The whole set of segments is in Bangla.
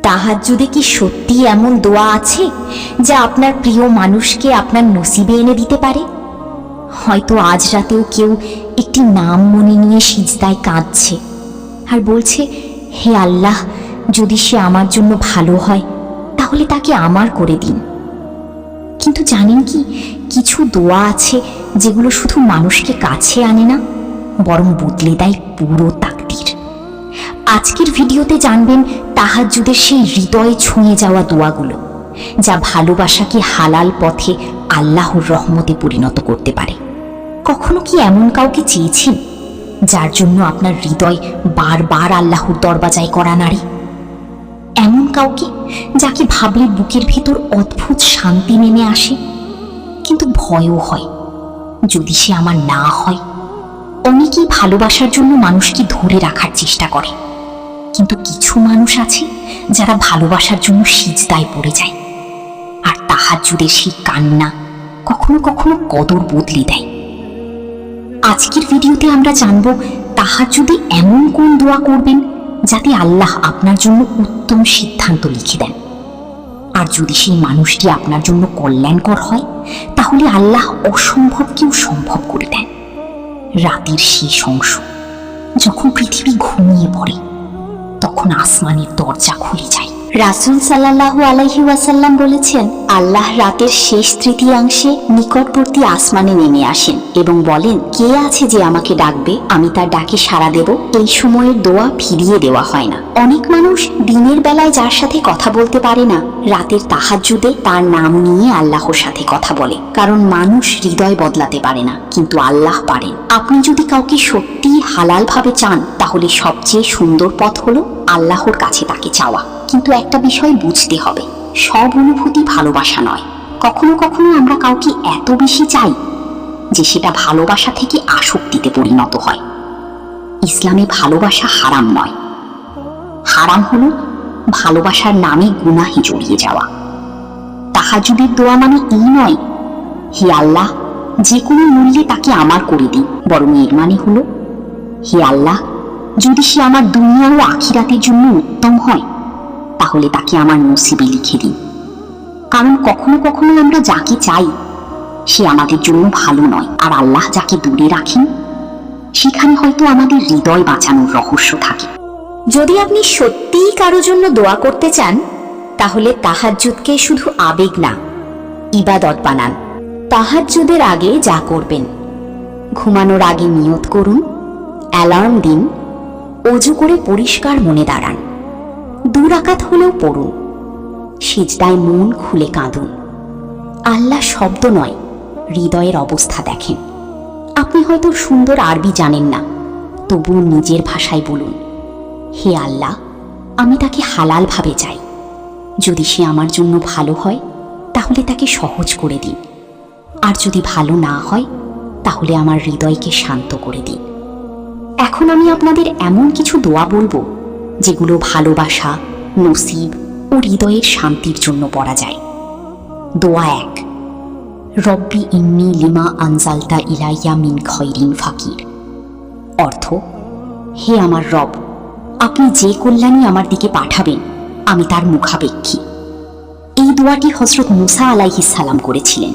তাহাজ্জুদে কি সত্যি এমন দোয়া আছে যা আপনার প্রিয় মানুষকে আপনার নসিবে এনে দিতে পারে? হয়তো আজ রাতেও কেউ একটি নাম মনে নিয়ে সিজদায় কাঁদছে আর বলছে, হে আল্লাহ, যদি সে আমার জন্য ভালো হয় তাহলে তাকে আমার করে দিন। কিন্তু জানেন কি, কিছু দোয়া আছে যেগুলো শুধু মানুষকে কাছে আনে না, বরং বদলে দেয় পুরো তাকদীর। আজকের ভিডিওতে জানবেন তাহাজ্জুদের সেই হৃদয়ে ছুঁয়ে যাওয়া দোয়াগুলো, যা ভালোবাসাকে হালাল পথে আল্লাহর রহমতে পরিণত করতে পারে। কখনো কি এমন কাউকে চেয়েছেন যার জন্য আপনার হৃদয় বারবার আল্লাহর দরবাজায় করা নাড়ে? এমন কাউকে যাকে ভাবলে বুকের ভিতর অদ্ভুত শান্তি নেমে আসে, কিন্তু ভয়ও হয় যদি সে আমার না হয়। অনেকেই ভালোবাসার জন্য মানুষকে ধরে রাখার চেষ্টা করে, কিন্তু কিছু মানুষ আছে যারা ভালোবাসার জন্য সিজদায় পড়ে যায়, আর তাহাজ্জুদের সেই কান্না কখনো কখনো কদর বদলে দেয়। আজকের ভিডিওতে আমরা জানব তাহাজ্জুদে এমন কোন দোয়া করবেন যাতে আল্লাহ আপনার জন্য উত্তম সিদ্ধান্ত লিখে দেন। আর যদি সেই মানুষটি আপনার জন্য কল্যাণকর হয়, তাহলে আল্লাহ অসম্ভবকেও সম্ভব করে দেন। রাতের শেষ অংশ, যখন পৃথিবী ঘুমিয়ে পড়ে, তখন আসমানের দরজা খুলে যায়। রাসূল সাল্লাল্লাহু আলাইহি ওয়াসাল্লাম বলেছেন, আল্লাহ রাতের শেষ তৃতীয়াংশে নিকটবর্তী আসমানে নেমে আসেন এবং বলেন, কে আছে যে আমাকে ডাকবে, আমি তার ডাকে সাড়া দেব। এই সময়ের দোয়া ফিরিয়ে দেওয়া হয় না। অনেক মানুষ দিনের বেলায় যার সাথে কথা বলতে পারে না, রাতের তাহাজ্জুদে তার নাম নিয়ে আল্লাহর সাথে কথা বলে। কারণ মানুষ হৃদয় বদলাতে পারে না, কিন্তু আল্লাহ পারেন। আপনি যদি কাউকে সত্যিই হালাল ভাবে চান, তাহলে সবচেয়ে সুন্দর পথ হলো আল্লাহর কাছে তাকে চাওয়া। কিন্তু একটা বিষয় বুঝতে হবে, সব অনুভূতি ভালোবাসা নয়। কখনো কখনো আমরা কাউকে এত বেশি চাই যে সেটা ভালোবাসা থেকে আসক্তিতে পরিণত হয়। ইসলামে ভালোবাসা হারাম নয়। হারাম হলো ভালোবাসার নামে গুনাহে জড়িয়ে যাওয়া। তাহাজ্জুদের দোয়া মানে এই নয়, হে আল্লাহ, যে কোনো মূল্যে তাকে আমার করে দিন। বরং এর মানে হলো, হে আল্লাহ, যদি সে আমার দুনিয়া ও আখিরাতের জন্য উত্তম হয়, তাহলে তাকে আমার নসিবে লিখে দিন। কারণ কখনো কখনো আমরা যাকে চাই সে আমাদের জন্য ভালো নয়, আর আল্লাহ যাকে দূরে রাখেন সেখানে হয়তো আমাদের হৃদয় বাঁচানোর রহস্য থাকে। যদি আপনি সত্যিই কারো জন্য দোয়া করতে চান, তাহলে তাহাজ্জুদকে শুধু আবেগ না, ইবাদত বানান। তাহাজ্জুদের আগে যা করবেন: ঘুমানোর আগে নিয়ত করুন, অ্যালার্ম দিন, ওযু করে পরিষ্কার মনে দাঁড়ান, 2 রাকাত হলেও পড়ুন, সিজদায় মন খুলে কাঁদুন। আল্লাহ শব্দ নয়, হৃদয়ের অবস্থা দেখেন। আপনি হয়তো সুন্দর আরবি জানেন না, তবুও নিজের ভাষায় বলুন, হে আল্লাহ, আমি তাকে হালাল ভাবে চাই। যদি সে আমার জন্য ভালো হয়, তাহলে তাকে সহজ করে দিন। আর যদি ভালো না হয়, তাহলে আমার হৃদয়কে শান্ত করে দিন। এখন আমি আপনাদের এমন কিছু দোয়া বলবো যেগুলো ভালোবাসা, নসিব ও হৃদয়ের শান্তির জন্য পড়া যায়। দোয়া 1, রব্বি ইন্নী লিমা আনজালতা ইলাইয়া মিন খৈরিন ফাকির। অর্থ, হে আমার রব, আপনি যে কল্যাণী আমার দিকে পাঠাবেন আমি তার মুখাপেক্ষী। এই দোয়াটি হযরত মুসা আলাইহিস সালাম করেছিলেন।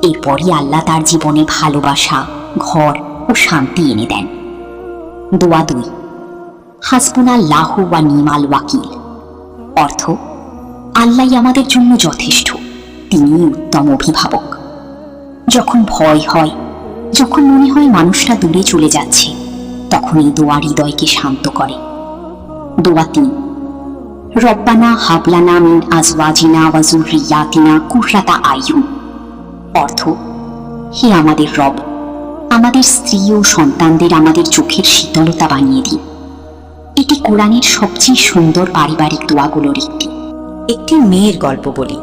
এরপরই আল্লাহ তার জীবনে ভালোবাসা, ঘর ও শান্তি এনে দেন। দোয়া 2, হাসবুনাল্লাহু ওয়া নিমাল ওয়াকিল। অর্থ, আল্লাহই আমাদের জন্য যথেষ্ট, তিনি উত্তম অভিভাবক। যখন ভয় হয়, যখন মনে হয় মানুষটা দূরে চলে যাচ্ছে, তখন এই দোয়া হৃদয়কে শান্ত করে। দোয়া 3, রব্বানা হাবলানা মিন আজওয়াজিনা ওয়া যুররিয়াতিনা কুররাতা আয়ুন। অর্থ, হে আমাদের রব, আমাদের স্ত্রী ও সন্তানদের আমাদের চোখের শীতলতা বানিয়ে দিন। এটি কোরআনের সবচেয়ে সুন্দর পারিবারিক দোয়াগুলোর একটি। একটি মেয়ের গল্প বলি।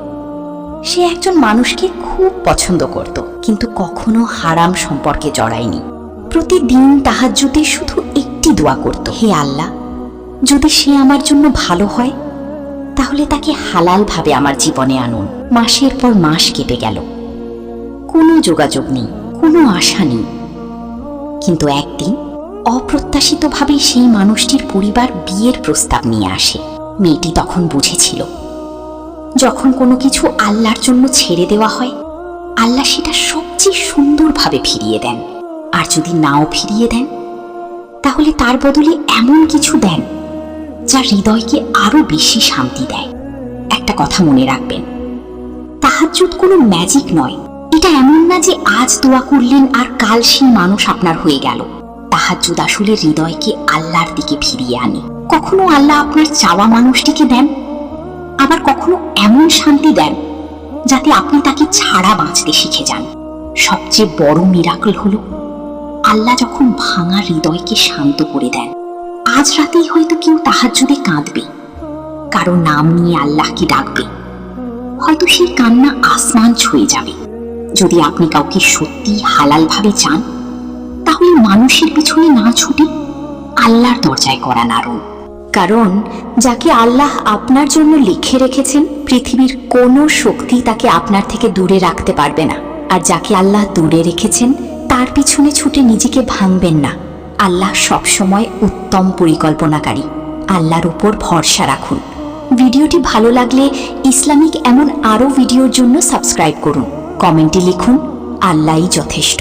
সে একজন মানুষকে খুব পছন্দ করত, কিন্তু কখনো হারাম সম্পর্কে জড়ায়নি। প্রতিদিন তাহাজ্জুদে শুধু একটি দোয়া করত, হে আল্লাহ, যদি সে আমার জন্য ভালো হয়, তাহলে তাকে হালাল ভাবে আমার জীবনে আনুন। মাসের পর মাস কেটে গেল, কোনো যোগাযোগ নেই, কোনো আশা নেই। কিন্তু একদিন অপ্রত্যাশিতভাবে সেই মানুষটির পরিবার বিয়ের প্রস্তাব নিয়ে আসে। মেয়েটি তখন বুঝেছিল, যখন কোনো কিছু আল্লাহর জন্য ছেড়ে দেওয়া হয়, আল্লাহ সেটা সবচেয়ে সুন্দরভাবে ফিরিয়ে দেন। আর যদি নাও ফিরিয়ে দেন, তাহলে তার বদলে এমন কিছু দেন যা হৃদয়কে আরো বেশি শান্তি দেয়। একটা কথা মনে রাখবেন, তাহাজ্জুদ কোনো ম্যাজিক নয়। এটা এমন না যে আজ দোয়া করলেন আর কাল সেই মানুষ আপনার হয়ে গেল। তাহাজ্জুদ আসলে হৃদয়কে আল্লাহর দিকে ফিরিয়ে আনে। কখনো আল্লাহ আপনার চাওয়া মানুষটিকে দেন, আবার কখনো এমন শান্তি দেন যাতে আপনি তাকে ছাড়া বাঁচতে শিখে যান। সবচেয়ে বড় মিরাকল হলো আল্লাহ যখন ভাঙা হৃদয়কে শান্ত করে দেন। আজ রাতেই হয়তো কেউ তাহাজ্জুদে কাঁদবে, কারো নাম নিয়ে আল্লাহকে ডাকবে। হয়তো সেই কান্না আসমান ছুঁয়ে যাবে। যদি আপনি কাউকে সত্যি হালালভাবে চান, তাহলে মানুষের পিছনে না ছুটে আল্লাহর দরজায় করা নাড়ুন। কারণ যাকে আল্লাহ আপনার জন্য লিখে রেখেছেন, পৃথিবীর কোনো শক্তি তাকে আপনার থেকে দূরে রাখতে পারবে না। আর যাকে আল্লাহ দূরে রেখেছেন, তার পিছনে ছুটে নিজেকে ভাঙবেন না। আল্লাহ সবসময় উত্তম পরিকল্পনাকারী। আল্লাহর উপর ভরসা রাখুন। ভিডিওটি ভালো লাগলে ইসলামিক এমন আরও ভিডিওর জন্য সাবস্ক্রাইব করুন। কমেন্টে লিখুন, আল্লাহই যথেষ্ট।